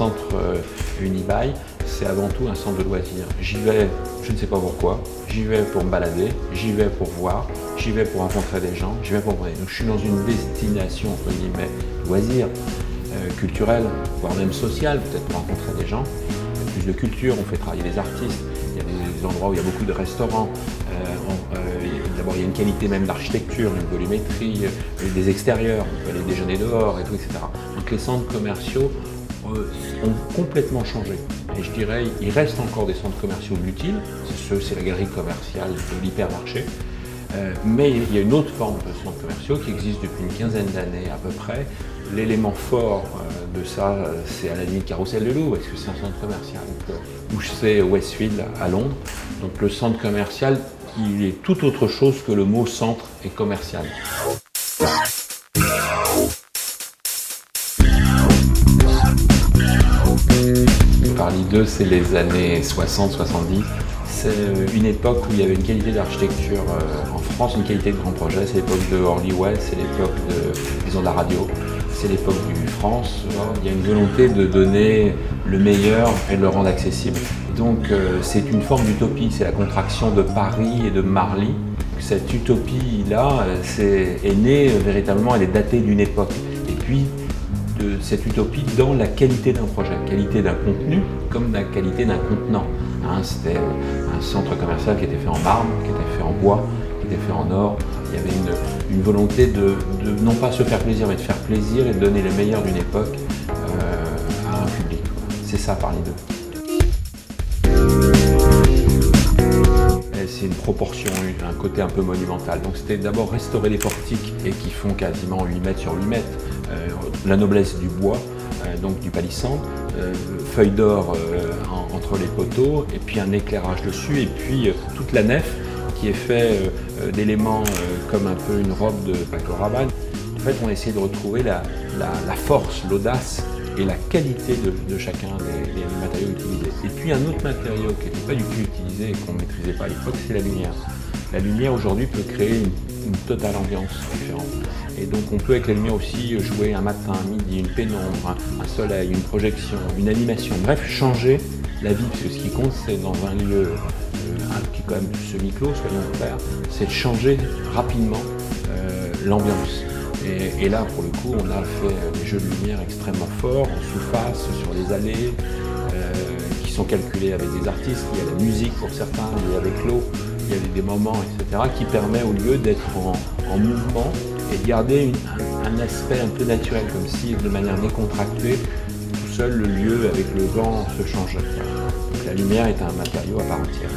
centre Unibail, c'est avant tout un centre de loisirs. J'y vais, je ne sais pas pourquoi, j'y vais pour me balader, j'y vais pour voir, j'y vais pour rencontrer des gens, j'y vais pour... Donc je suis dans une destination, entre guillemets, loisirs, culturelle, voire même sociale, peut-être pour rencontrer des gens. Il y a plus de culture, on fait travailler les artistes, il y a des endroits où il y a beaucoup de restaurants. D'abord, il y a une qualité même d'architecture, une volumétrie, des extérieurs, on peut aller déjeuner dehors et tout, etc. Donc les centres commerciaux ont complètement changé. Et je dirais, il reste encore des centres commerciaux utiles, c'est la galerie commerciale de l'hypermarché. Mais il y a une autre forme de centres commerciaux qui existe depuis une quinzaine d'années à peu près. L'élément fort de ça, c'est à la limite Carrousel de Louvre, parce que c'est un centre commercial. Où c'est Westfield à Londres. Donc le centre commercial, il est tout autre chose que le mot centre et commercial. Paris 2, c'est les années 60-70. C'est une époque où il y avait une qualité d'architecture en France, une qualité de grands projets. C'est l'époque de Orly West, c'est l'époque de Maison de la Radio, c'est l'époque du France. Il y a une volonté de donner le meilleur et de le rendre accessible. Donc c'est une forme d'utopie, c'est la contraction de Paris et de Marly. Cette utopie-là est née véritablement, elle est datée d'une époque. Et puis de cette utopie dans la qualité d'un projet, la qualité d'un contenu comme la qualité d'un contenant. C'était un centre commercial qui était fait en marbre, qui était fait en bois, qui était fait en or. Il y avait une volonté de non pas se faire plaisir, mais de faire plaisir et de donner le meilleur d'une époque à un public. C'est ça, Paris 2. C'est une proportion, un côté un peu monumental. Donc c'était d'abord restaurer les portiques et qui font quasiment 8 mètres sur 8 mètres. La noblesse du bois, donc du palissandre, feuilles d'or entre les poteaux et puis un éclairage dessus et puis toute la nef qui est faite d'éléments comme un peu une robe de Paco Rabanne. En fait, on a essayé de retrouver la force, l'audace et la qualité de chacun des matériaux utilisés. Et puis un autre matériau qui n'était pas du tout utilisé et qu'on ne maîtrisait pas à l'époque, c'est la lumière. La lumière aujourd'hui peut créer une totale ambiance différente. Et donc on peut avec la lumière aussi jouer un matin, un midi, une pénombre, un soleil, une projection, une animation. Bref, changer la vie, parce que ce qui compte c'est dans un lieu qui est quand même semi-clos, soyons clairs, c'est de changer rapidement l'ambiance. Et là, pour le coup, on a fait des jeux de lumière extrêmement forts, en sous-face, sur les allées, qui sont calculés avec des artistes. Il y a la musique pour certains, il y a avec l'eau, il y a des moments, etc., qui permet au lieu d'être en mouvement et de garder un aspect un peu naturel, comme si, de manière décontractée, tout seul, le lieu avec le vent se changeait. Donc la lumière est un matériau à part entière.